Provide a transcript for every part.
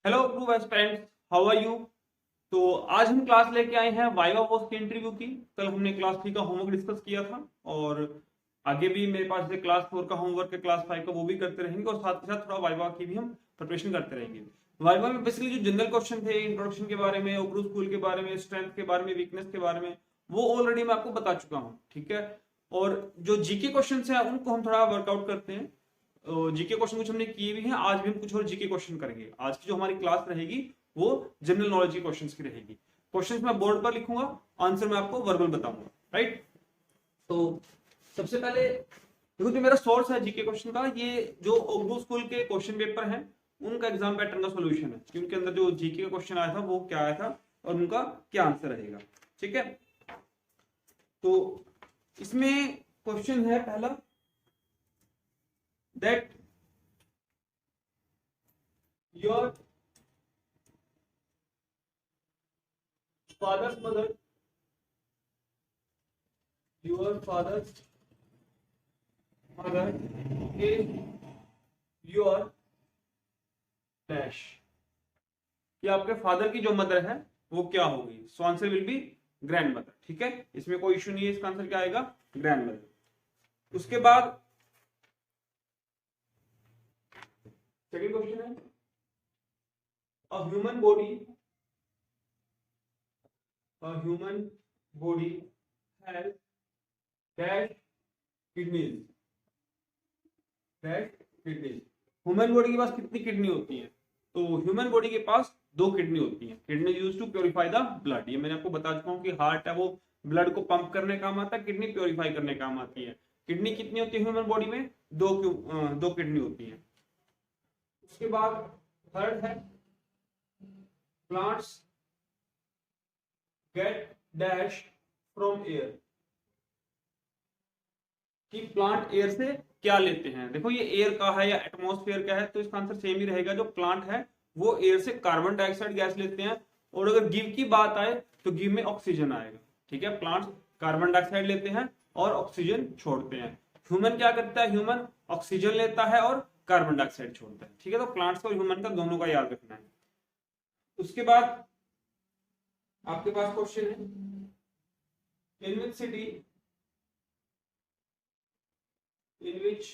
Hello to best friends, how are you. तो आज हम क्लास लेके आए हैं वाइवा पोस्ट की इंटरव्यू की। कल हमने क्लास 3 का होमवर्क डिस्कस किया था और आगे भी मेरे पास जैसे क्लास 4 का होमवर्क है, क्लास 5 का वो भी करते रहेंगे और साथ के साथ थोड़ा वाइवा की भी हम प्रिपरेशन करते रहेंगे। वाइवा में बेसिकली जो जनरल क्वेश्चन थे, इंट्रोडक्शन के बारे में, ओपरू स्कूल के बारे में, स्ट्रेंथ के बारे में, वीकनेस के बारे में, वो ऑलरेडी मैं आपको बता चुका हूँ, ठीक है। और जो जीके क्वेश्चन है उनको हम थोड़ा वर्कआउट करते हैं। जीके क्वेश्चन कुछ हमने किए भी हैं, आज भी हम कुछ और जीके क्वेश्चन करेंगे। आज की जो हमारी क्लास रहेगी वो जनरल नॉलेज के क्वेश्चंस की रहेगी। क्वेश्चंस मैं बोर्ड पर लिखूंगा, आंसर मैं आपको वर्बल बताऊंगा, राइट। तो सबसे पहले देखो, जो मेरा सोर्स है जीके क्वेश्चन का, ये जो ओगडू स्कूल के क्वेश्चन पेपर हैं उनका एग्जाम पैटर्न का सोल्यूशन है कि उनके अंदर जो जीके का क्वेश्चन आया था वो क्या आया था और उनका क्या आंसर रहेगा, ठीक है। तो इसमें क्वेश्चन है पहला, that your father's mother, your father's mother is your dash। कि आपके फादर की जो मदर है वो क्या होगी, so answer will B grand mother, ठीक है। इसमें कोई इशू नहीं है, इसका आंसर क्या आएगा, ग्रैंड मदर। उसके बाद सेकंड क्वेश्चन है, a human body, a human body has dash kidneys, dash kidneys. Human body के पास कितनी किडनी होती है, तो ह्यूमन बॉडी के पास 2 किडनी होती है। Kidney use to purify the blood, ये मैंने आपको बता चुका हूँ कि हार्ट है वो ब्लड को पंप करने काम आता है, किडनी प्योरीफाई करने काम आती है। किडनी कितनी होती है ह्यूमन बॉडी में, 2 किडनी होती है। उसके बाद थर्ड है, plants gate dash from air, कि प्लांट एयर से क्या लेते हैं। देखो ये एयर का है या एटमॉस्फेयर का है, तो इसका आंसर सेम ही रहेगा। जो प्लांट है वो एयर से कार्बन डाइऑक्साइड गैस लेते हैं, और अगर गिव की बात आए तो गिव में ऑक्सीजन आएगा, ठीक है। प्लांट्स कार्बन डाइऑक्साइड लेते हैं और ऑक्सीजन छोड़ते हैं। ह्यूमन क्या करता है, ह्यूमन ऑक्सीजन लेता है और कार्बन डाइऑक्साइड छोड़ता है, ठीक है। तो प्लांट्स और ह्यूमन का दोनों का याद रखना है। उसके बाद आपके पास क्वेश्चन है, in which city, in which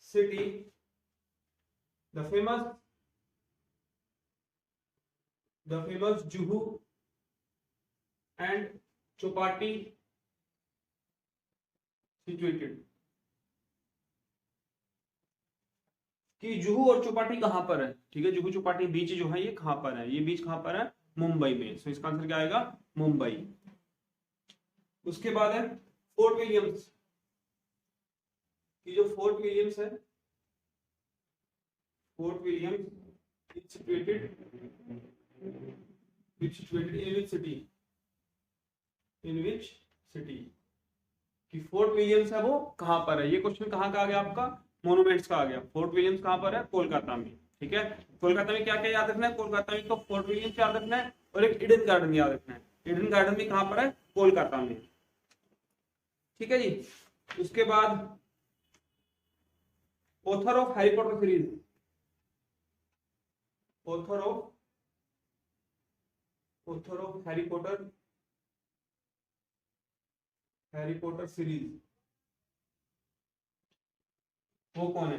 city the famous Juhu and Chopati situated, कि जुहू और चौपाटी कहां पर है, ठीक है। जुहू चौपाटी बीच जो है ये कहां पर है, ये बीच कहां पर है, मुंबई में। सो इसका आंसर क्या आएगा, मुंबई। उसके बाद है फोर्ट विलियम्स, कि जो फोर्ट विलियम्स है, fort Williams is situated in which city, in which city, कि फोर्ट विलियम्स है वो कहां पर है। ये क्वेश्चन कहां का आ गया आपका, मोनूमेंट्स का आ गया। फोर्ट विलियम्स कहां पर है, कोलकाता में, ठीक है। कोलकाता में क्या क्या याद रखना है, कोलकाता में तो फोर्ट विलियम्स याद रखना है और एक ईडन गार्डन याद रखना है। ईडन गार्डन भी कहां पर है, कोलकाता में, ठीक है जी। उसके बाद author of Harry Potter series, author of Harry Potter series वो कौन है।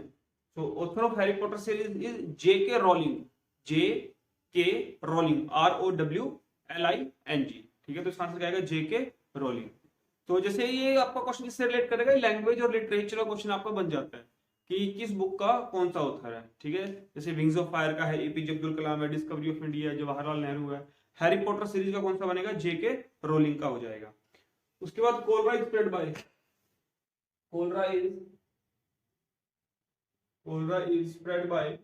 तो author of Harry Potter series is J.K. Rolling, J.K. Rolling, ROWLING, ठीक है। तो इसका आंसर क्या आएगा, J.K. रोलिंग। तो जैसे ये आपका क्वेश्चन किससे रिलेट करेगा, लैंग्वेज और लिटरेचर का क्वेश्चन आपका बन जाता है कि किस बुक का कौन सा ऑथर है, ठीक है। जैसे विंग्स ऑफ फायर का है APJ अब्दुल कलाम है, डिस्कवरी ऑफ इंडिया है जवाहरलाल नेहरू है। हैरी पॉटर सीरीज का कौन सा बनेगा, J.K. रोलिंग का हो जाएगा। उसके बाद cholera is spread by, cholera is spread by,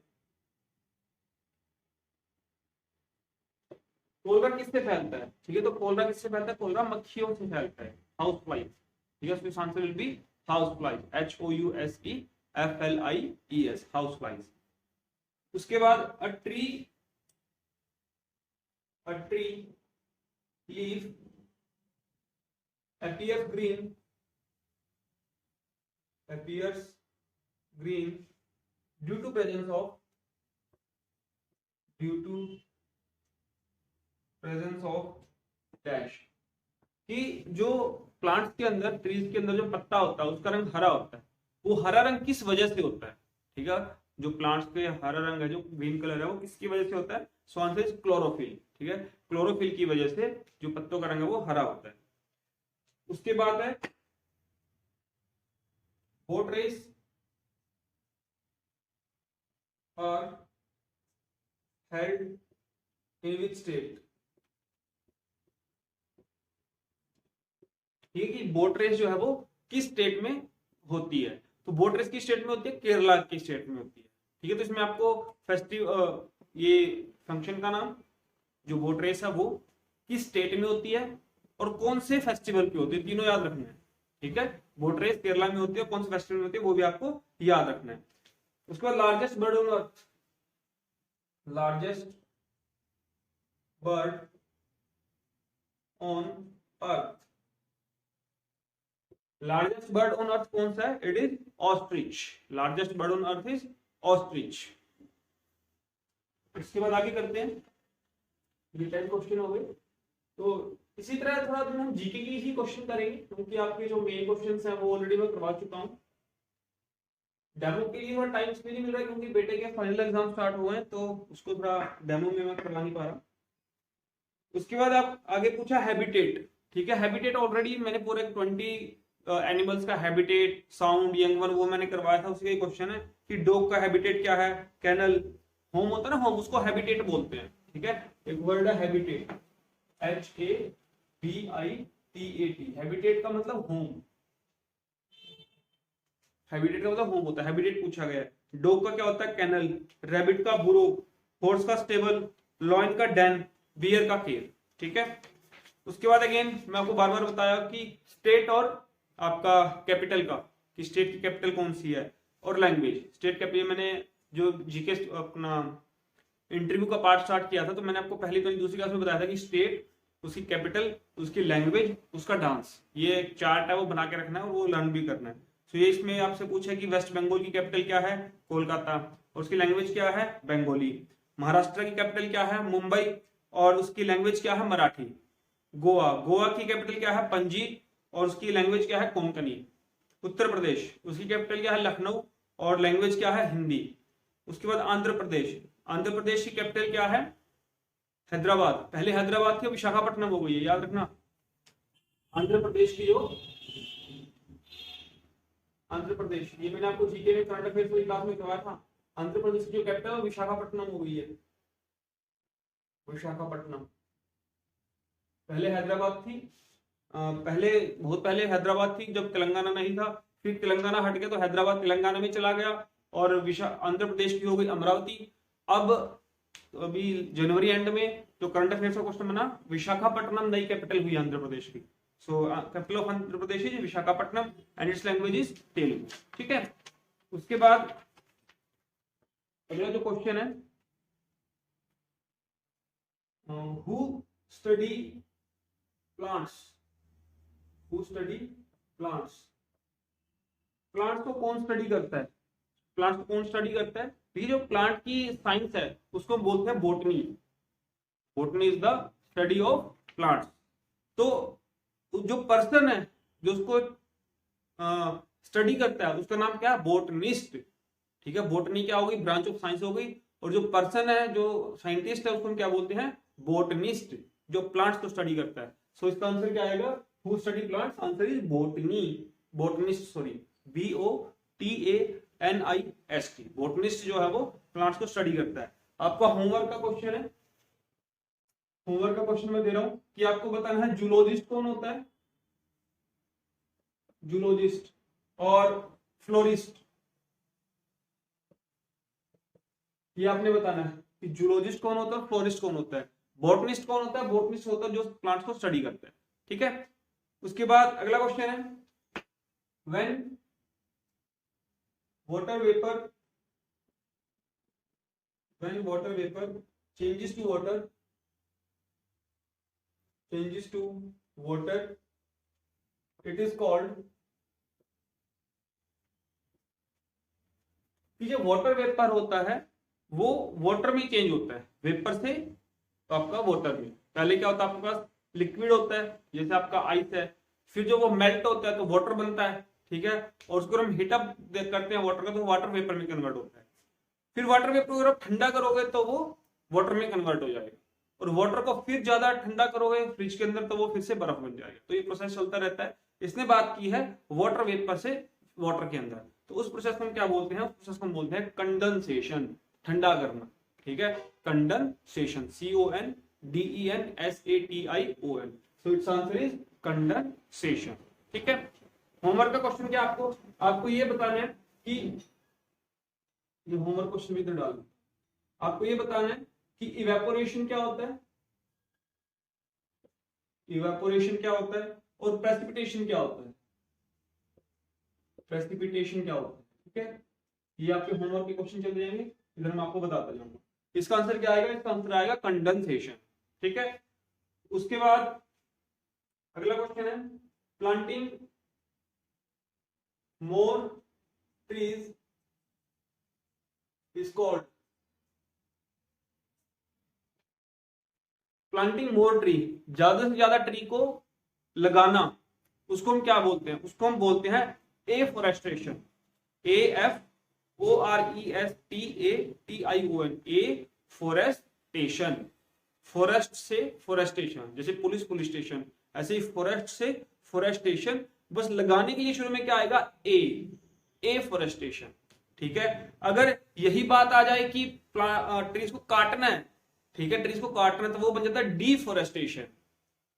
cholera किससे फैलता है, ठीक है। तो कोलरा किससे फैलता है, कोलरा मक्खियों से फैलता है, हाउस फ्लाइज, ठीक है। इसका answer will be house flies, HOUSEFLIES, house flies. उसके बाद a tree leaf appears green due to presence of due to presence of dash, कि जो प्लांट्स के अंदर, ट्रीज के अंदर जो पत्ता होता है उसका रंग हरा होता है, वो हरा रंग किस वजह से होता है, ठीक है। जो प्लांट्स के हरा रंग है, जो ग्रीन कलर है, वो किसकी वजह से होता है? सो आंसर इज क्लोरोफिल, ठीक है। क्लोरोफिल की वजह से जो पत्तों का रंग है वो हरा होता है। उसके बाद है बोट रेस और हेल्ड इन विच स्टेट, ठीक है, कि बोट रेस जो है वो किस स्टेट में होती है। तो बोट रेस किस स्टेट में होती है? केरला की स्टेट में होती है, ठीक है। तो इसमें आपको ये फंक्शन का नाम, जो बोट रेस है वो किस स्टेट में होती है और कौन से फेस्टिवल की होती है, तीनों याद रखना है, ठीक है। बोट रेस केरला में होती है, कौन से फेस्टिवल में होती है वो भी आपको याद रखना है। उसके बाद largest bird on earth, largest bird on earth, largest bird on earth कौन सा है? It is ostrich, largest bird on earth is ostrich. इसके बाद आगे करते हैं, ये 10 क्वेश्चन हो गए। तो इसी तरह थोड़ा दिन हम जीके की ही क्वेश्चन करेंगे, क्योंकि आपके जो मेन क्वेश्चंस हैं वो ऑलरेडी मैं करवा चुका हूँ। डेमो के लिए थोड़ा टाइम इसलिए नहीं मिल रहा है क्योंकि बेटे के फाइनल एग्जाम स्टार्ट हुए हैं, तो उसको थोड़ा डेमो में मैं करवा नहीं पा रहा। उसके बाद आप आगे पूछा हैबिटेट, ठीक है। हैबिटेट ऑलरेडी मैंने पूरे 20 एनिमल्स का हैबिटेट, साउंड, यंग वन, वो मैंने करवाया था। उसके क्वेश्चन है कि डॉग का हैबिटेट क्या है? कैनल, होम होता है ना, होम, उसको हैबिटेट बोलते हैं, ठीक है। एक वर्ड है हैबिटेट, HABITAT, हैबिटेट का मतलब होम, हैबिटेट का मतलब होम होता है, हैबिटेट पूछा गया है। डॉग का क्या होता है? कैनल, रैबिट का बुरो, हॉर्स का स्टेबल, लॉयन का डेन, बियर का केव, ठीक है। उसके बाद अगेन मैं आपको बार बार बताया कि स्टेट और आपका कैपिटल का, कि स्टेट की कैपिटल कौन सी है, और लैंग्वेज। स्टेट कैपिटल, मैंने जो जीके अपना इंटरव्यू का पार्ट स्टार्ट किया था, तो मैंने आपको पहली तो दूसरी क्लास में बताया था कि स्टेट, उसकी कैपिटल, उसकी लैंग्वेज, उसका डांस, ये एक चार्ट है वो बना के रखना है और वो लर्न भी करना है। तो ये इसमें आपसे पूछा कि वेस्ट बंगाल की कैपिटल क्या है? कोलकाता, और उसकी लैंग्वेज क्या है? बंगाली। महाराष्ट्र की कैपिटल क्या है? मुंबई, और उसकी लैंग्वेज क्या है? मराठी। गोवा, गोवा की कैपिटल क्या है? पणजी, और उसकी लैंग्वेज क्या है? कोंकणी। उत्तर प्रदेश, उसकी कैपिटल क्या है? लखनऊ, और लैंग्वेज क्या है? हिंदी। उसके बाद आंध्र प्रदेश, आंध्र प्रदेश की कैपिटल क्या है? हैदराबाद, पहले हैदराबाद थी, विशाखापट्टनम हो गई है, याद रखना। आंध्र प्रदेश की जो, आंध्र प्रदेश, ये मैंने आपको जीके में करंट अफेयर्स वाली क्लास में करवाया था। आंध्र प्रदेश की जो कैपिटल है विशाखापट्टनम हो गई है, विशाखापट्टनम। पहले हैदराबाद थी, पहले बहुत पहले हैदराबाद थी जब तेलंगाना नहीं था, फिर तेलंगाना हट गया तो हैदराबाद तेलंगाना में चला गया, और आंध्र प्रदेश की हो गई अमरावती। अब अभी जनवरी एंड में जो करंट अफेयर्स का क्वेश्चन बना, विशाखापट्टनम नई कैपिटल हुई आंध्र प्रदेश की। So capital of Andhra Pradesh is Visakhapatnam and it's language is Telugu, ठीक है। उसके बाद अगला जो क्वेश्चन है, who study plants, who study plants, plants को कौन स्टडी करता है? प्लांट्स को कौन स्टडी करता है? ये जो प्लांट की साइंस है उसको हम बोलते हैं botany, botany is the study of plants. तो जो पर्सन है जो उसको स्टडी करता है उसका नाम क्या है? बोटनिस्ट, ठीक है। बोटनी क्या होगी? ब्रांच ऑफ साइंस हो गई, और जो पर्सन है, जो साइंटिस्ट है, उसको हम क्या बोलते हैं? बोटनिस्ट, जो प्लांट्स को स्टडी करता है। सो इसका आंसर क्या आएगा? Who study plants, answer is botany, botanist, sorry, BOTANIST, botanist जो है वो प्लांट्स को स्टडी करता है। आपका होमवर्क का क्वेश्चन है, होमवर्क का क्वेश्चन मैं दे रहा हूं कि आपको बताना है जूलॉजिस्ट कौन होता है, जूलॉजिस्ट, और फ्लोरिस्ट, ये आपने बताना है कि जूलॉजिस्ट कौन होता है, फ्लोरिस्ट कौन होता है। बॉटनिस्ट कौन होता है? बॉटनिस्ट होता है जो प्लांट्स को स्टडी करता है, ठीक है। उसके बाद अगला क्वेश्चन है, when water vapor, when water vapor changes to water, changes to water, it is called, कि जो वाटर वेपर होता है वो वाटर में चेंज होता है, वेपर से तो आपका वाटर में। पहले क्या होता है आपके पास लिक्विड होता है, जैसे आपका आइस है, फिर जो वो मेल्ट होता है तो वाटर बनता है, ठीक है, और उसको हम हीटअप करते हैं वाटर का तो वाटर वेपर में कन्वर्ट होता है। फिर वाटर वेपर को अगर आप ठंडा करोगे तो वो वाटर में कन्वर्ट हो जाएगा, और वाटर को फिर ज्यादा ठंडा करोगे फ्रिज के अंदर तो वो फिर से बर्फ बन जाएगा। तो ये प्रोसेस चलता रहता है। इसने बात की है वाटर वेपर से वाटर के अंदर, तो उस प्रोसेस को हम क्या बोलते हैं, उस प्रोसेस को हम बोलते हैं कंडेंसेशन, ठंडा करना, ठीक है, condensation, CONDENSATION। So its answer is condensation, ठीक है। होमवर्क का क्वेश्चन क्या आपको आपको ये बताना है कि ये होमवर्क क्वेश्चन भी इधर डालो। आपको ये बताना है कि इवेपोरेशन क्या होता है, इवेपोरेशन क्या होता है, और प्रेसिपिटेशन क्या होता है, प्रेसिपिटेशन क्या होता है, ठीक है। ये आपके होमवर्क के क्वेश्चन चल जाएंगे, इधर मैं आपको बताता जाऊंगा। इसका आंसर क्या आएगा, इसका आंसर आएगा कंडेंसेशन, ठीक है। उसके बाद अगला क्वेश्चन है planting more trees is called, planting more tree, ज्यादा से ज्यादा ट्री को लगाना, उसको हम क्या बोलते हैं, उसको हम बोलते हैं एफोरेस्टेशन, AFORESTATION, एफोरेस्टेशन। फॉरेस्ट से फॉरेस्टेशन, जैसे पुलिस पुलिस स्टेशन, ऐसे ही फॉरेस्ट से फॉरेस्टेशन। बस लगाने के लिए शुरू में क्या आएगा, एफोरेस्टेशन, ठीक है। अगर यही बात आ जाए कि ट्रीज को काटना है, ठीक है, ट्रीज को काटना है, तो वो बन जाता है डिफोरेस्टेशन।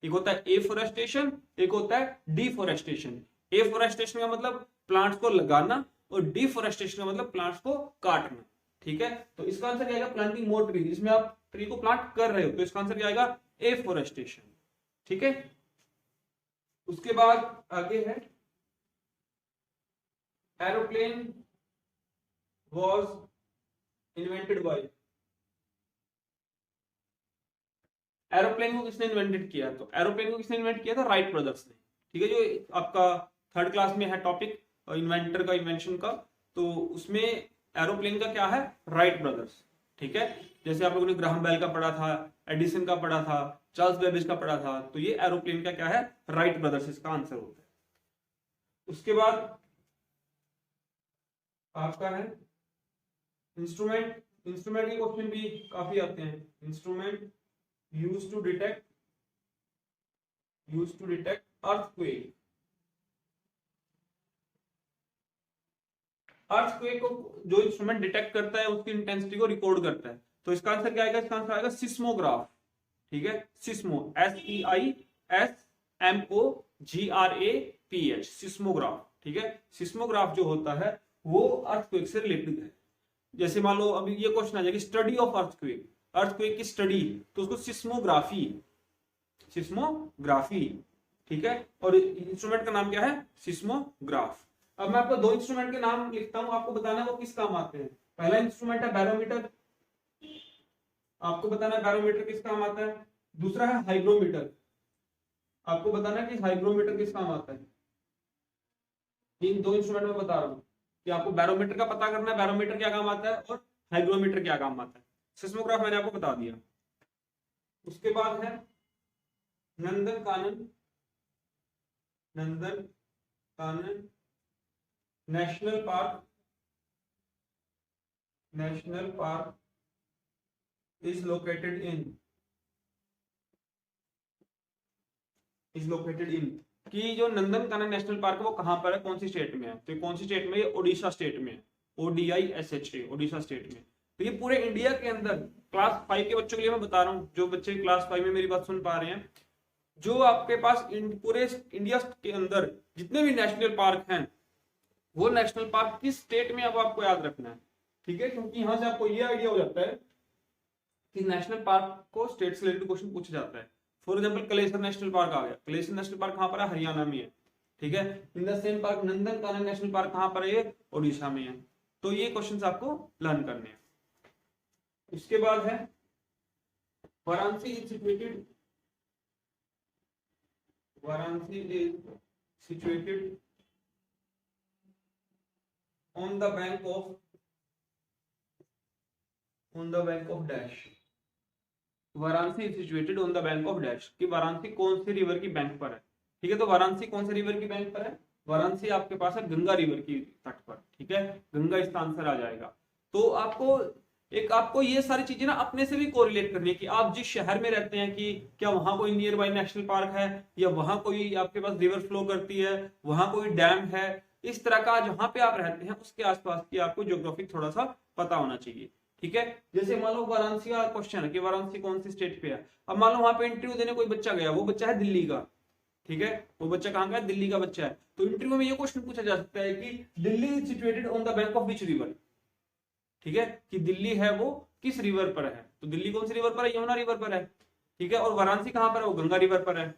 एक होता है एफोरेस्टेशन, एक होता है डिफोरेस्टेशन। एफोरेस्टेशन का मतलब प्लांट्स को लगाना, और डिफोरेस्टेशन का मतलब प्लांट्स को काटना, ठीक है। तो इसका आंसर क्या आएगा, प्लांटिंग मोर ट्री, जिसमें आप ट्री को प्लांट कर रहे हो, तो इसका आंसर क्या आएगा, एफोरेस्टेशन, ठीक है। उसके बाद आगे है aeroplane was invented by, aeroplane को किसने इन्वेंटेड किया, तो एरोप्लेन को किसने इन्वेंट किया था, राइट ब्रदर्स ने, ठीक है। जो आपका थर्ड क्लास में है टॉपिक इन्वेंटर का, इन्वेंशन का, तो उसमें एरोप्लेन का क्या है, राइट ब्रदर्स, ठीक है। जैसे आप लोगों ने ग्राहम बेल का पढ़ा था, एडिसन का पढ़ा था, चार्ल्स बेबेज का पढ़ा था, तो ये एरोप्लेन का क्या है, राइट ब्रदर्स, इसका आंसर होता है। उसके बाद आपका है इंस्ट्रूमेंट, इंस्ट्रूमेंट के क्वेश्चन भी काफी आते हैं। Instrument used to detect earthquake, earthquake को जो इंस्ट्रूमेंट डिटेक्ट करता है उसकी इंटेंसिटी को रिकॉर्ड करता है, तो इसका आंसर क्या आएगा, इसका आंसर आएगा सिस्मोग्राफ, ठीक है। सिस्मो, SEISMOGRAPH, सिस्मोग्राफ, ठीक है। सिस्मोग्राफ जो होता है वो अर्थक्वेक से रिलेटेड है। जैसे मान लो अभी ये क्वेश्चन आ जाएगा, स्टडी ऑफ अर्थक्वेक, अर्थक्वेक की स्टडी, तो उसको सिस्मोग्राफी, सिस्मोग्राफी, ठीक है। और इंस्ट्रूमेंट का नाम क्या है, सिस्मोग्राफ। अब मैं आपको दो इंस्ट्रूमेंट के नाम लिखता हूं, आपको बताना वो किस काम आते हैं। पहला इंस्ट्रूमेंट है बैरोमीटर, आपको बताना है बैरोमीटर किस काम आता है। दूसरा है हाइग्रोमीटर, आपको बताना है कि हाइग्रोमीटर किस काम आता है। इन दो इंस्ट्रूमेंट में बता रहा हूं कि आपको बैरोमीटर का पता करना है, बैरोमीटर क्या काम आता है, और हाइग्रोमीटर क्या काम आता है। सिस्मोग्राफ मैंने आपको बता दिया। उसके बाद है Nandan Kanan, Nandan Kanan national park, national park is located in, is located in, कि जो नंदनकानन नेशनल पार्क है वो कहां पर है, कौन सी स्टेट में है, तो कौन सी स्टेट में है, ओडिशा स्टेट में, ODISHA, ओडिशा स्टेट में। तो ये पूरे इंडिया के अंदर क्लास 5 के बच्चों के लिए मैं बता रहा हूँ, जो बच्चे क्लास 5 में मेरी बात सुन पा रहे हैं, जो आपके पास पूरे इंडिया के अंदर जितने भी नेशनल पार्क हैं, वो नेशनल पार्क किस स्टेट में, अब आपको याद रखना है, ठीक है। क्योंकि यहां से आपको ये आइडिया हो जाता है कि नेशनल पार्क को स्टेट से रिलेटेड क्वेश्चन पूछा जाता है। For example Kalesar national park आ गया, कलेसर नेशनल पार्क कहां पर है, हरियाणा में है, ठीक है। In the same park Nandankanan national park कहां पर है, ओडिशा में है। तो ये क्वेश्चंस आपको लर्न करने हैं। उसके बाद है Varanasi is situated, Varanasi is situated on the bank of on the bank of dash, Varanasi is situated on the bank of dash, कि वाराणसी कौन सी रिवर की बैंक पर है। ठीक है, तो वाराणसी कौन सी रिवर की बैंक पर है, वाराणसी आपके पास है गंगा रिवर की तट पर। ठीक है, गंगा इसका आंसर आ जाएगा। तो आपको ये सारी चीजें ना अपने से भी कोरिलेट करनी है कि आप जिस शहर में रहते हैं कि क्या वहां कोई नियर बाई नेशनल पार्क है, या वहां कोई आपके पास रिवर फ्लो करती है, वहां कोई डैम है। इस तरह का जहां पे आप रहते हैं उसके आसपास की आपको ज्योग्राफी थोड़ा सा पता होना चाहिए। ठीक है, जैसे मान लो वाराणसी का क्वेश्चन है कि वाराणसी कौन सी स्टेट पे है। अब मान लो वहां पे इंटरव्यू देने कोई बच्चा गया, वो बच्चा है दिल्ली का। ठीक है, वो बच्चा कहाँ का है, दिल्ली का बच्चा है। तो इंटरव्यू में ये क्वेश्चन पूछा जा सकता है कि Delhi is situated on the bank of which river. ठीक है, कि दिल्ली है वो किस रिवर पर है, तो दिल्ली कौन सी रिवर पर है, यमुना रिवर पर है। ठीक है, और वाराणसी कहां पर है, वो गंगा रिवर पर है।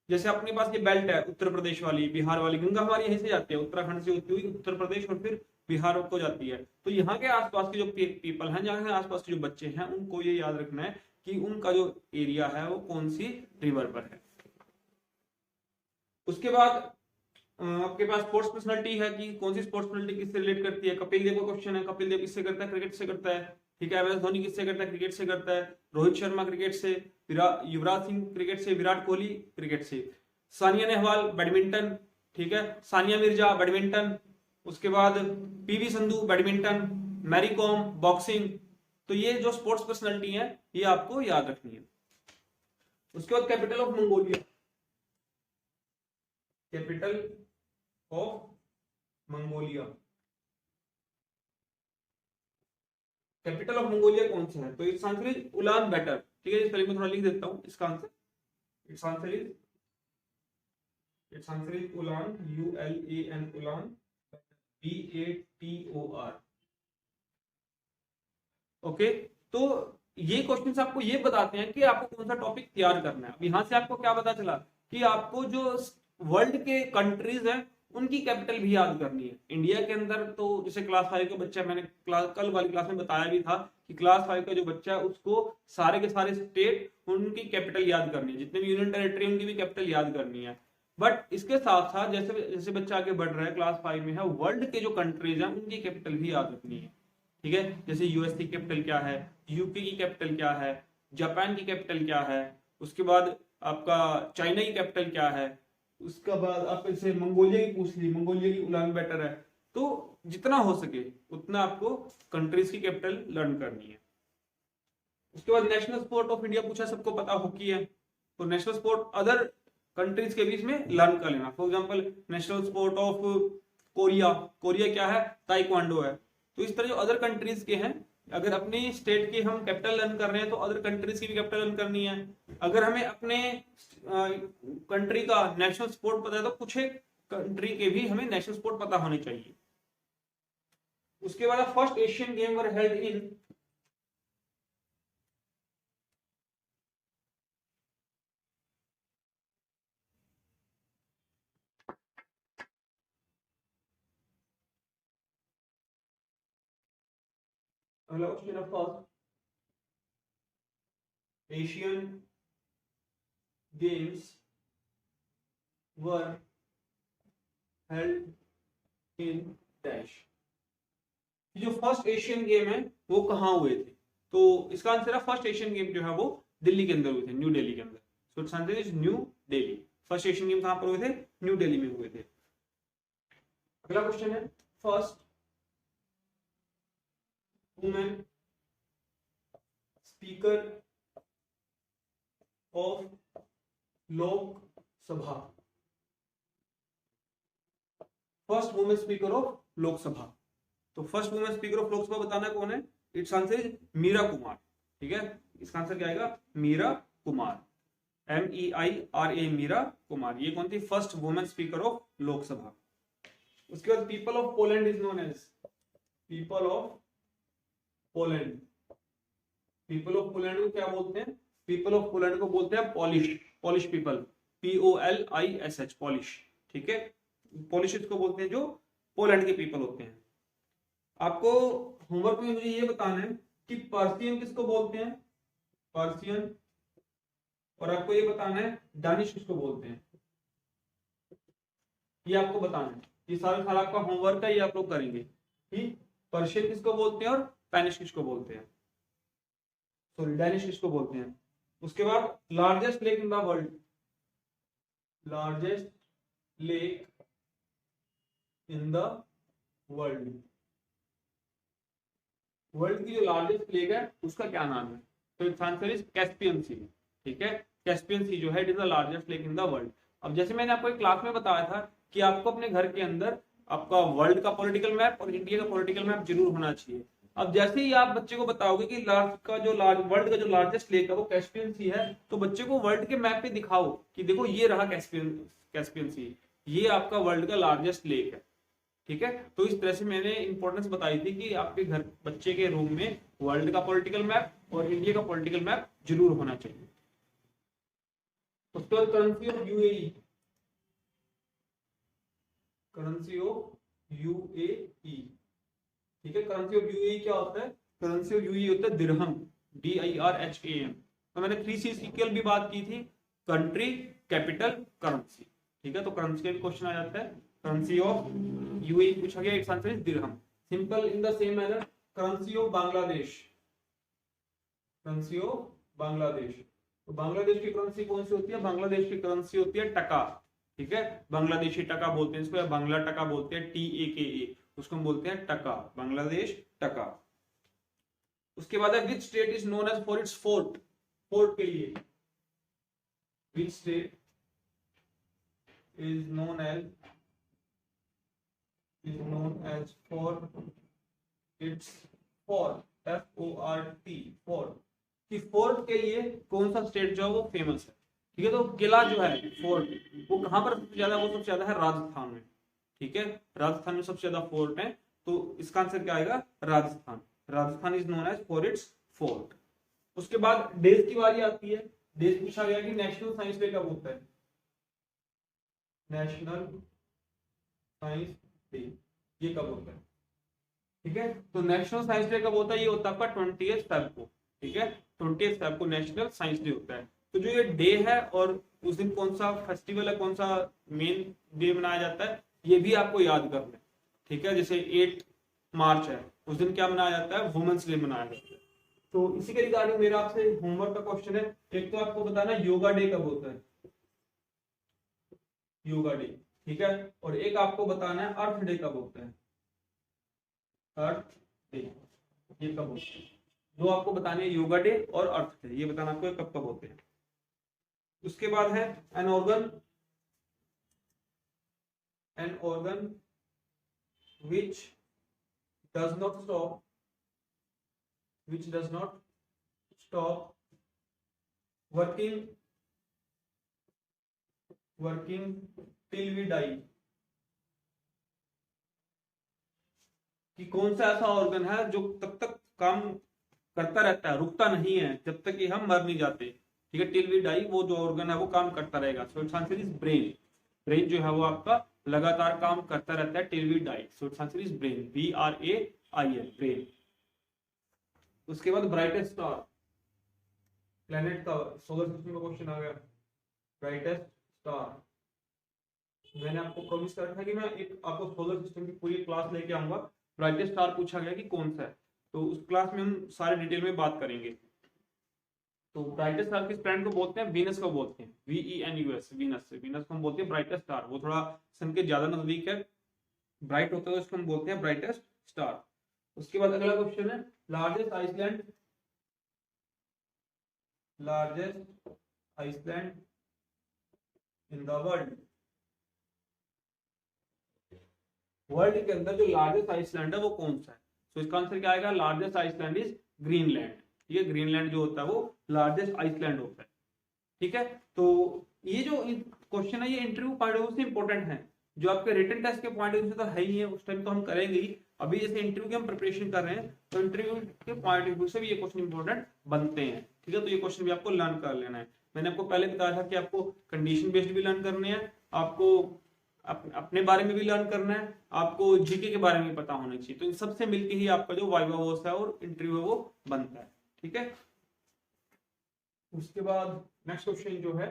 जैसे अपने पास ये बेल्ट है उत्तर प्रदेश वाली, बिहार वाली, गंगा हमारी यहीं से जाती है, उत्तराखंड से होती हुई उत्तर प्रदेश और फिर बिहार को जाती है। तो यहाँ के आसपास के जो पीपल हैं, जहाँ के आसपास के जो बच्चे हैं, उनको ये याद रखना है कि उनका जो एरिया है वो कौन सी रिवर पर है। उसके बाद आपके पास स्पोर्ट्स पर्सनालिटी है कि कौन सी स्पोर्ट्स पर्सनालिटी किससे रिलेट करती है। कपिल देव का क्वेश्चन है, कपिल देव किससे करता है, क्रिकेट से करता है। ठीक है, एम एस धोनी किससे करता है, क्रिकेट से करता है। रोहित शर्मा क्रिकेट से, युवराज सिंह क्रिकेट से, विराट कोहली क्रिकेट से, सानिया नेहवाल बैडमिंटन। ठीक है, सानिया मिर्जा बैडमिंटन। उसके बाद PV Sindhu badminton, Mary Kom boxing. तो ये जो स्पोर्ट्स पर्सनालिटी है ये आपको याद रखनी है। उसके बाद capital of Mongolia, capital of Mongolia, capital of Mongolia कौन सा है, तो इसका आंसर इज उलान बैटर। ठीक है, इस पहले मैं थोड़ा लिख देता हूं इसका answer. It's answer is Ulan, ULAN, Ulan, BATOR। Okay, तो ये क्वेश्चंस आपको ये बताते हैं कि आपको कौन सा टॉपिक तैयार करना है। अब यहां से आपको क्या पता चला कि आपको जो वर्ल्ड के कंट्रीज हैं उनकी कैपिटल भी याद करनी है। इंडिया के अंदर तो जैसे क्लास 5 का बच्चा, मैंने कल वाली क्लास में बताया भी था कि क्लास 5 का जो बच्चा है उसको सारे के सारे स्टेट उनकी कैपिटल याद करनी है, जितने भी यूनियन टेरिटरी उनकी भी कैपिटल याद करनी है। बट इसके साथ साथ जैसे जैसे बच्चा आगे बढ़ रहा है, क्लास 5 में है, वर्ल्ड के जो कंट्रीज हैं उनकी कैपिटल भी याद रखनी है। ठीक है, जैसे यूएस की कैपिटल क्या है, यूके की कैपिटल क्या है, जापान की कैपिटल क्या है, उसके बाद आपका चाइना की कैपिटल क्या है, उसके बाद आप इसे मंगोलिया की पूछ ली, मंगोलिया की उलान बैटर है। तो जितना हो सके उतना आपको कंट्रीज की कैपिटल लर्न करनी है। उसके बाद नेशनल स्पोर्ट ऑफ इंडिया पूछा, सबको पता हॉकी है, तो नेशनल स्पोर्ट अदर कंट्रीज के बीच में लर्न कर लेना। For example national sport of Korea, Korea क्या है, ताइक्वांडो है। तो इस तरह जो अदर कंट्रीज के हैं, अगर अपनी स्टेट की हम कैपिटल लर्न कर रहे हैं तो अदर कंट्रीज की भी कैपिटल लर्न करनी है। अगर हमें अपने कंट्री का नेशनल स्पोर्ट पता है तो कुछ एक कंट्री के भी हमें नेशनल स्पोर्ट पता होने चाहिए। उसके बाद first Asian game were held in, अगला क्वेश्चन है first Asian games were held in dash. जो फर्स्ट एशियन गेम है वो कहाँ हुए थे, तो इसका आंसर है फर्स्ट एशियन गेम जो है वो दिल्ली के अंदर हुए थे, न्यू दिल्ली के अंदर। सो its answer is new Delhi. First Asian game कहां पर हुए थे, न्यू दिल्ली में हुए थे। अगला क्वेश्चन है first women speaker of Lok Sabha, first women speaker of Lok Sabha. तो first women speaker of Lok Sabha बताना कौन है, it's answer is Meera Kumar. ठीक है, इसका आंसर क्या आएगा, मीरा कुमार, MEIRA, मीरा कुमार। ये कौन थी, first women speaker of Lok Sabha. उसके बाद people of Poland is known as, people of Poland, people of Poland को क्या बोलते हैं, पीपल ऑफ पोलैंड को बोलते हैं polish, polish people, POLISH, polish. ठीक है, पॉलिश इसको बोलते हैं जो पोलैंड के पीपल होते हैं। आपको होमवर्क में मुझे ये बताना है कि पर्सियन किसको बोलते हैं, पर्सियन, और आपको ये बताना है दानिश किसको बोलते हैं, ये आपको बताना है। ये सारा सारा आपका होमवर्क है, ये आप लोग करेंगे कि पर्शियन किसको बोलते हैं और स्पेनिश किसको बोलते हैं। सॉरी डैनिश किसको बोलते हैं। उसके बाद largest lake in the world, largest lake in the world, world की जो लार्जेस्ट लेक है उसका क्या नाम है? तो इट्स आंसर इज कैस्पियन सी। ठीक है, कैस्पियन सी जो है it is the largest lake in the world. अब जैसे मैंने आपको एक क्लास में बताया था कि आपको अपने घर के अंदर आपका वर्ल्ड का पॉलिटिकल मैप और इंडिया का पॉलिटिकल मैप जरूर होना चाहिए। अब जैसे ही आप बच्चे को बताओगे कि वर्ल्ड का जो लार्जेस्ट लेक है वो कैस्पियन सी है, तो बच्चे को वर्ल्ड के मैप पे दिखाओ कि देखो ये रहा कैस्पियन सी, ये आपका वर्ल्ड का लार्जेस्ट लेक है। ठीक है, तो इस तरह से मैंने इंपॉर्टेंस बताई थी कि आपके घर बच्चे के रूम में वर्ल्ड का पॉलिटिकल मैप और इंडिया का पॉलिटिकल मैप जरूर होना चाहिए। उसके बाद currency of UAE, currency of UAE. ठीक है, करेंसी ऑफ यूएई क्या होता है? करेंसी ऑफ यूएई होता है दिरहम, DIRHAM। तो मैंने 3C सीक्वल भी बात की थी, कंट्री, कैपिटल, करेंसी। ठीक है, तो करेंसी का भी क्वेश्चन आ जाता है। करेंसी ऑफ यूएई पूछा गया, it's answer is dirham. Simple in the same manner currency of Bangladesh, currency of Bangladesh. तो बांग्लादेश की करेंसी कौन सी होती है? बांग्लादेश की करेंसी होती है टका। ठीक है, बांग्लादेशी टका बोलते हैं इसको, या बांग्ला टका बोलते हैं, TAKA, उसको हम बोलते हैं टका, बांग्लादेश टका। उसके बाद है which state is known as for its fort, fort के लिए which state is known as for its fort, FORT, fort. कि फोर्ट के लिए कौन सा स्टेट जो है वो फेमस है। ठीक है, तो किला जो है फोर्ट वो कहां पर सबसे ज्यादा, वो सबसे ज्यादा है राजस्थान में। ठीक है, राजस्थान में सबसे ज्यादा फोर्ट है, तो इसका आंसर क्या आएगा? Rajasthan. Rajasthan is known as for its fort. उसके बाद डेज की बारी आती है। डेज पूछा गया कि नेशनल साइंस डे कब होता है? नेशनल साइंस डे ये कब होता है? ठीक है, तो नेशनल साइंस डे कब होता है? ये होता है आपका 20 फेब को। ठीक है, 20 फेब को नेशनल साइंस डे होता है। तो जो ये डे है और उस दिन कौन सा फेस्टिवल है, कौन सा मेन डे मनाया जाता है, ये भी आपको याद करना है। ठीक है, जैसे 8 मार्च है, उस दिन क्या मनाया जाता है? वुमेन्स डे मनाया जाता है। तो इसी के रिगार्डिंग मेरा आपसे होमवर्क का क्वेश्चन है। एक तो आपको बताना योगा डे कब होता है, योगा डे। ठीक है, और एक आपको बताना है अर्थ डे कब होता है, अर्थ डे ये कब होता है। दो आपको बताने हैं, योगा डे और अर्थ डे, ये बताना आपको कब कब होते हैं। उसके बाद है an organ which does not stop working till we die। कि कौन सा ऐसा ऑर्गन है जो तब तक काम करता रहता है, रुकता नहीं है जब तक कि हम मर नहीं जाते। ठीक है, टिल वी डाई वो जो ऑर्गन है वो काम करता रहेगा। So its answer is brain. Brain जो है वो आपका लगातार काम करता रहता है till we die. So its answer is brain, BRAIN, brain. उसके बाद ब्राइटेस्ट स्टार, प्लेनेट का, सोलर सिस्टम का क्वेश्चन आ गया। ब्राइटेस्ट स्टार, मैंने आपको प्रॉमिस करा था कि मैं एक आपको सोलर सिस्टम की पूरी क्लास लेके आऊंगा। ब्राइटेस्ट स्टार पूछा गया कि कौन सा है, तो उस क्लास में हम सारे डिटेल में बात करेंगे। तो ब्राइटेस्ट स्टार किस प्लैनेट को बोलते हैं? वीनस को बोलते हैं, VENUS, वीनस। वीनस को हम बोलते हैं ब्राइटेस्ट स्टार, वो थोड़ा सन के ज्यादा नजदीक है, ब्राइट होता है, उसको हम बोलते हैं ब्राइटेस्ट स्टार। उसके बाद अगला क्वेश्चन है largest island in the world. World के अंदर जो लार्जेस्ट आइसलैंड है वो कौन सा है? तो इसका आंसर क्या आएगा? Largest island is Greenland. ठीक है, ग्रीनलैंड जो होता है वो लार्जेस्ट आइसलैंड होता है। ठीक है, तो ये जो क्वेश्चन है ये इंटरव्यू पॉइंट ऑफ व्यू से इंपॉर्टेंट है। जो आपके रिटन टेस्ट के पॉइंट ऑफ व्यू से तो है ही है, उस टाइम तो हम करेंगे ही। अभी जैसे इंटरव्यू की हम प्रिपरेशन कर रहे हैं तो इंटरव्यू के पॉइंट ऑफ व्यू से भी ये क्वेश्चन इंपॉर्टेंट बनते हैं। ठीक है, तो ये क्वेश्चन भी आपको लर्न कर लेना है। मैंने आपको पहले बताया था कि आपको कंडीशन बेस्ड भी लर्न करने हैं, आपको अपने बारे में भी लर्न करना है, आपको जीके के बारे में पता होना चाहिए। तो इन सबसे मिलके ही आपका जो वाइवा वॉइस है और इंटरव्यू है वो बनता है। ठीक है, उसके बाद नेक्स्ट क्वेश्चन जो है,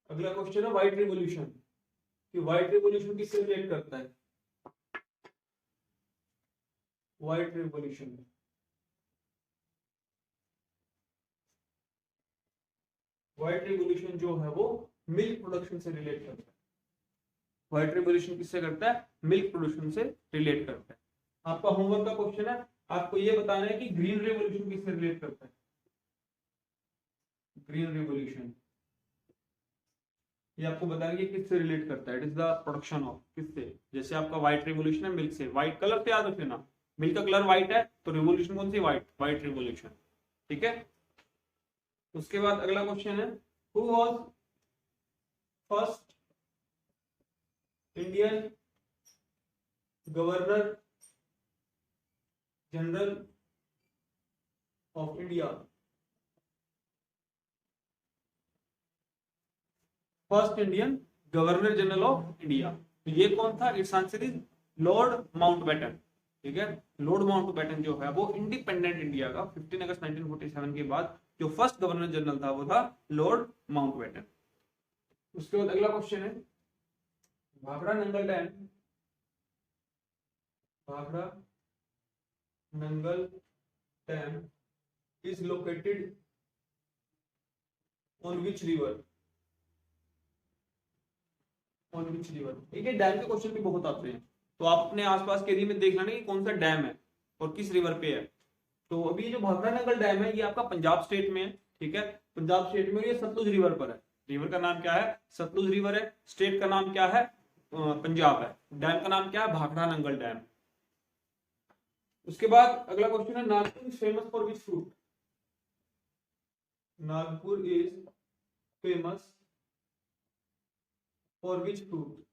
अगला क्वेश्चन है व्हाइट रिवॉल्यूशन। कि व्हाइट रिवॉल्यूशन किससे रिलेट करता है? व्हाइट रिवॉल्यूशन व्हाइट रिवॉल्यूशन जो है वो मिल्क प्रोडक्शन से रिलेट करता है। व्हाइट रिवॉल्यूशन किससे करता है? मिल्क प्रोडक्शन से रिलेट करता है। आपका होमवर्क का क्वेश्चन है, आपको ये बताना है कि ग्रीन रिवॉल्यूशन किससे रिलेट करता है। ग्रीन रिवॉल्यूशन ये आपको बताना है कि किससे रिलेट करता है। It is the production of किससे, जैसे आपका व्हाइट रिवॉल्यूशन है मिल्क से, व्हाइट कलर से याद रखना ना, मिल्क का कलर व्हाइट है तो रिवॉल्यूशन कौन सी? White, white revolution. ठीक है, उसके बाद अगला क्वेश्चन है, who was first Indian governor general of India. First Indian governor general of India, तो ये कौन था? It's answer is Lord Mountbatten. ठीक है, लॉर्ड माउंटबेटन जो है वो इंडिपेंडेंट इंडिया का 15 अगस्त 1947 के बाद जो फर्स्ट गवर्नर जनरल था वो था लॉर्ड माउंटबेटन। उसके बाद अगला क्वेश्चन है, Bhakra Nangal dam, Bhakra Nangal dam is located on which river? On which river? ठीक है, डैम के क्वेश्चन भी बहुत आते हैं, तो आप अपने आसपास के एरिया में देख लेना कि कौन सा डैम है और किस रिवर पे है। तो अभी ये जो भाखड़ा नंगल डैम है ये आपका पंजाब स्टेट में है। ठीक है, पंजाब स्टेट में, ये सतलुज रिवर पर है। रिवर का नाम क्या है? सतलुज रिवर है। स्टेट का नाम क्या है? पंजाब है। डैम का नाम क्या है? भाखड़ा नंगल डैम। उसके बाद अगला क्वेश्चन है, Nagpur is famous for which fruit? Nagpur is famous for which fruit?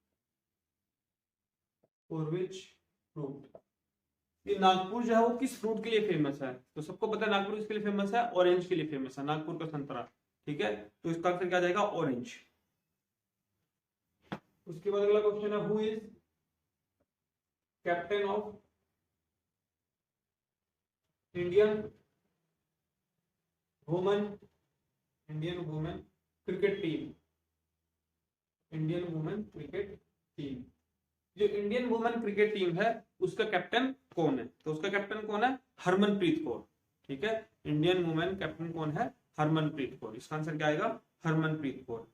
For which fruit? ये नागपुर जो है वो किस फ्रूट के लिए फेमस है? तो सबको पता है नागपुर किसके लिए फेमस है? ऑरेंज के लिए फेमस है, नागपुर का संतरा। ठीक है, तो इसका आंसर क्या जाएगा? ऑरेंज। उसके बाद अगला क्वेश्चन है, who is captain of Indian women cricket team? Indian women cricket team, जो इंडियन वुमेन क्रिकेट टीम है उसका कैप्टन कौन है? तो उसका कैप्टन कौन है? हरमनप्रीत कौर। ठीक है, इंडियन वुमेन कैप्टन कौन है? हरमनप्रीत कौर। इसका आंसर क्या आएगा? हरमनप्रीत कौर।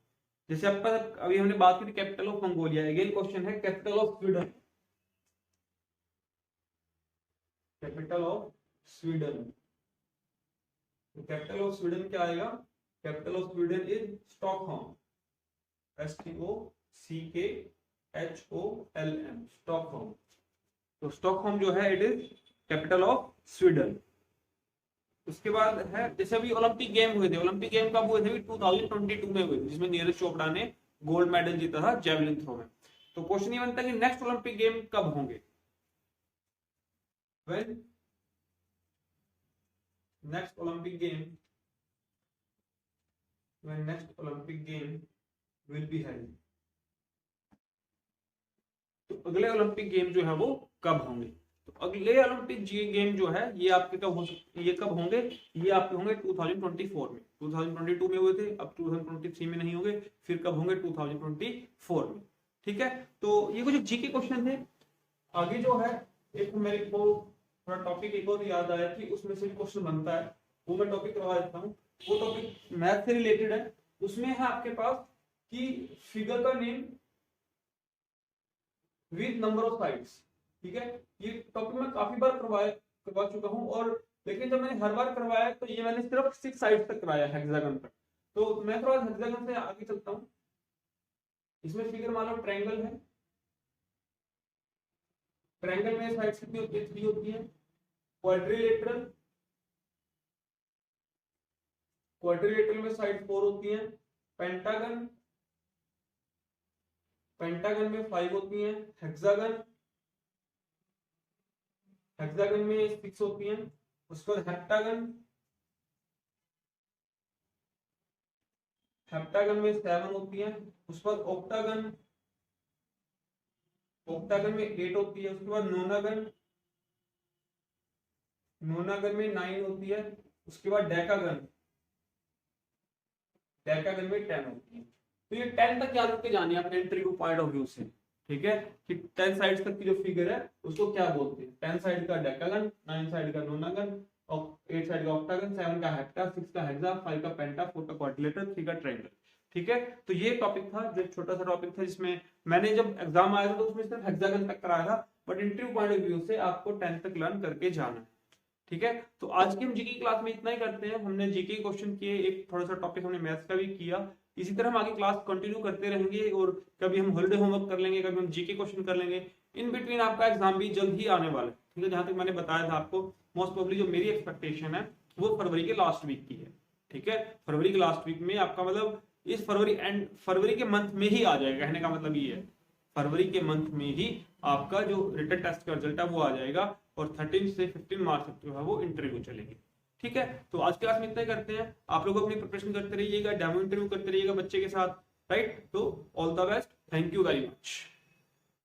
जैसे आपका अभी हमने बात की थी capital of Mongolia, again question है capital of Sweden. Capital of Sweden, capital of Sweden क्या आएगा? Capital of Sweden is Stockholm, STOCKHOLM, Stockholm. तो स्टॉकहोम जो है it is capital of Sweden. उसके बाद है, जैसे अभी ओलंपिक गेम हुए थे, ओलंपिक गेम कब हुए थे? 2022 में हुए थे, जिसमें नीरज चोपड़ा ने गोल्ड मेडल जीता था जेवलिन थ्रो में। तो क्वेश्चन ये बनता है कि नेक्स्ट ओलंपिक गेम कब होंगे? When next Olympic game will be held? तो अगले ओलंपिक गेम जो है वो कब होंगे? तो अगले ओलंपिक गेम जो है ये आपके कब हो सकते, ये कब होंगे? ये आपके होंगे 2024 में। 2022 में हुए थे, अब 2023 में नहीं होंगे, फिर कब होंगे? 2024 में। ठीक है, तो ये कुछ जीके क्वेश्चन थे। आगे जो है एक मेरे को थोड़ा टॉपिक एक और याद आया कि उसमें से क्वेश्चन बनता है, वो मैं टॉपिक करवा देता हूँ। वो टॉपिक मैथ से रिलेटेड है। उसमें है आपके पास कि फिगर का name with number of sides. ठीक है, ये टॉपिक मैं काफी बार करवा चुका हूँ, और लेकिन जब मैंने हर बार करवाया तो ये मैंने सिर्फ 6 साइड्स तक कराया हेक्सागन तक। तो मैं थोड़ा हेक्सागन से आगे चलता हूँ। इसमें फिगर मान लो ट्रायंगल है, ट्रायंगल में साइड्स कितनी होती है? 3 होती है। क्वाड्रिलेटरल, क्वाड्रिलेटरल में साइड 4 होती हैं। पेंटागन, पेंटागन में 5 होती हैं। हेक्सागन, हेक्सागन में 6 होती हैं। उसके बाद हेप्टागन, हेप्टागन में 7 होती हैं। उसके बाद ऑक्टागन, ऑक्टागन में 8 होती है। उसके बाद नोनागन, नोनागन में 9 होती है। उसके बाद डेकागन, डेकागन में 10 होती है। तो ये 10 तक याद रख के जानी है अपने इंटरव्यू पॉइंट ऑफ व्यू से। ठीक है, कि 10 साइड्स तक की जो फिगर है उसको क्या बोलते हैं? 10 साइड का डेकागन, 9 साइड का नोनागन और 8 साइड का ऑक्टागन, 7 का हेक्टा, 6 का हेक्सा, 5 का पेंटा, 4 का क्वाड्रिलेटरल, 3 का ट्रायंगल। ठीक है, तो ये टॉपिक था, जो छोटा सा टॉपिक था, जिसमें मैंने जब एग्जाम आया था तो उसमें सिर्फ हेक्सागन तक कराया था, but interview point of view से आपको 10 तक लर्न करके जाना है। ठीक है, तो आज की हम जीके क्लास में इतना ही करते हैं। हमने जीके क्वेश्चन किए, एक थोड़ा सा टॉपिक हमने मैथ्स का भी किया। इसी तरह हम आगे क्लास कंटिन्यू करते रहेंगे, और कभी हम हॉलिडे होमवर्क कर लेंगे, कभी हम जीके क्वेश्चन कर लेंगे। इन बिटवीन आपका एग्जाम भी जल्द ही आने वाला है। ठीक है, जहां तक मैंने बताया था आपको, मोस्ट प्रोबेबली जो मेरी एक्सपेक्टेशन है वो फरवरी के लास्ट वीक की है। ठीक है, फरवरी के लास्ट वीक में आपका मतलब इस फरवरी के मंथ में ही आ जाएगा। कहने का मतलब ये है, फरवरी के मंथ में ही आपका जो रिटन टेस्ट का रिजल्ट है वो आ जाएगा, और 13 से 15 मार्च तक जो है वो इंटरव्यू चलेगी। ठीक है, तो आज क्लास में इतना ही करते हैं। आप लोग अपनी प्रिपरेशन करते रहिएगा, डेमो इंटरव्यू करते रहिएगा बच्चे के साथ। राइट, तो all the best, thank you very much.